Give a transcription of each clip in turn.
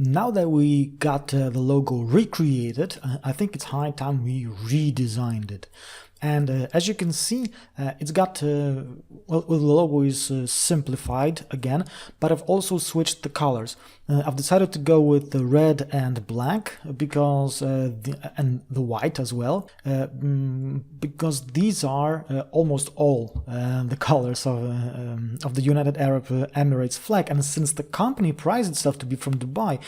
Now that we got the logo recreated, I think it's high time we redesigned it. And as you can see, it's got, well, the logo is simplified again, but I've also switched the colors. I've decided to go with the red and black because, and the white as well, because these are almost all the colors of the United Arab Emirates flag. And since the company prides itself to be from Dubai,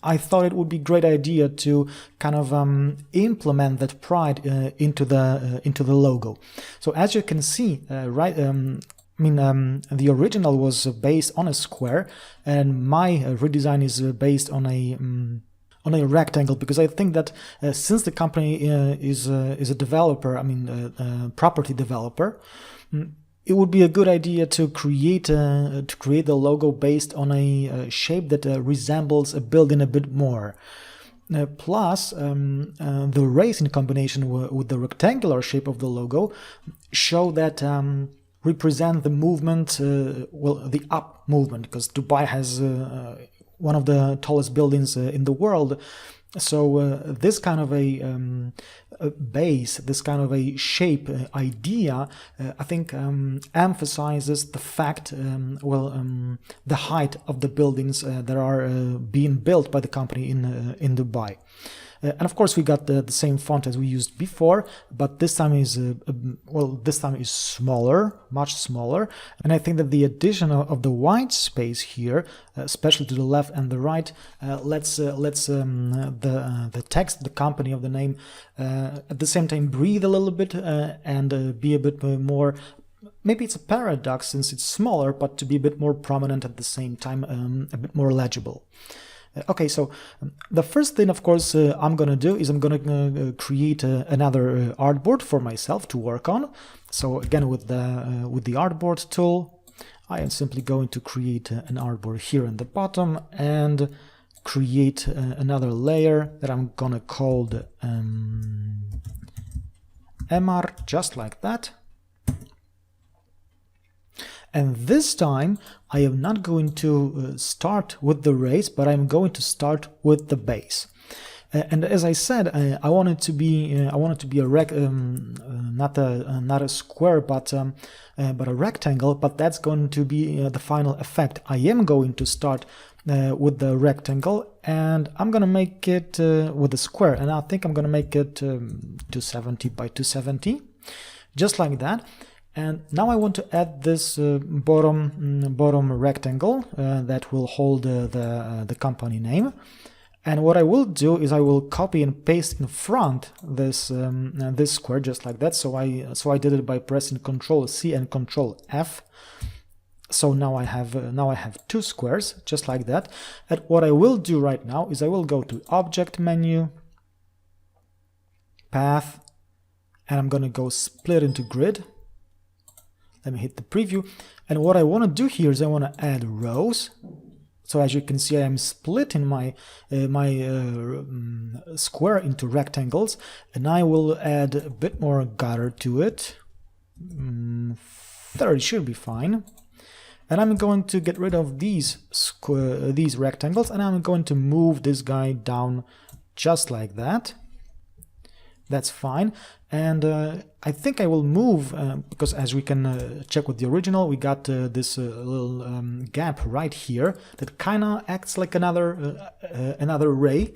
I thought it would be a great idea to kind of implement that pride into the logo. So as you can see, the original was based on a square, and my redesign is based on a rectangle, because I think that since the company is a developer, property developer, it would be a good idea to create the logo based on a shape that resembles a building a bit more. Plus, the rays in combination with the rectangular shape of the logo show that represent the movement, the up movement, because Dubai has one of the tallest buildings in the world. So this kind of a base, this kind of a shape idea, I think emphasizes the fact, the height of the buildings that are being built by the company in Dubai. And of course we got the same font as we used before, but this time is smaller, much smaller. And I think that the addition of the white space here, especially to the left and the right, lets the text, the company of the name, at the same time breathe a little bit and be a bit more. Maybe it's a paradox since it's smaller, but to be a bit more prominent at the same time, a bit more legible. Okay, so the first thing, of course, I'm gonna do is I'm gonna create another artboard for myself to work on. So again, with the artboard tool, I am simply going to create an artboard here in the bottom and create another layer that I'm gonna call the MR, just like that. And this time I am not going to start with the rays, but I'm going to start with the base. And as I said, I want it to be not a square, but a rectangle. But that's going to be the final effect. I am going to start with the rectangle, and I'm gonna make it with a square, and I think I'm gonna make it 270 by 270, just like that. And now I want to add this bottom rectangle that will hold the company name. And what I will do is I will copy and paste in front this this square, just like that. So I did it by pressing Ctrl C and Ctrl F. So now I have two squares, just like that. And what I will do right now is I will go to Object menu, Path, and I'm gonna go Split into Grid. Let me hit the preview, and what I want to do here is I want to add rows. So as you can see, I am splitting my square into rectangles, and I will add a bit more gutter to it. 30 should be fine. And I'm going to get rid of these rectangles, and I'm going to move this guy down just like that. That's fine. And I think I will move, because as we can check with the original, we got this little gap right here that kind of acts like another ray.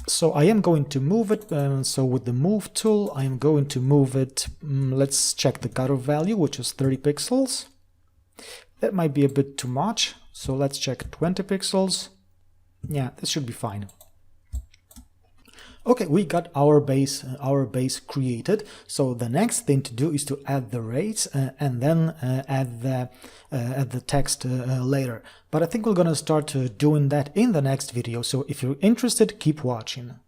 So I am going to move it. So with the move tool, I am going to move it. Let's check the gutter value, which is 30 pixels. That might be a bit too much. So let's check 20 pixels. Yeah, this should be fine. Okay, we got our base created. So the next thing to do is to add the rays and then add the text later. But I think we're gonna start doing that in the next video. So if you're interested, keep watching.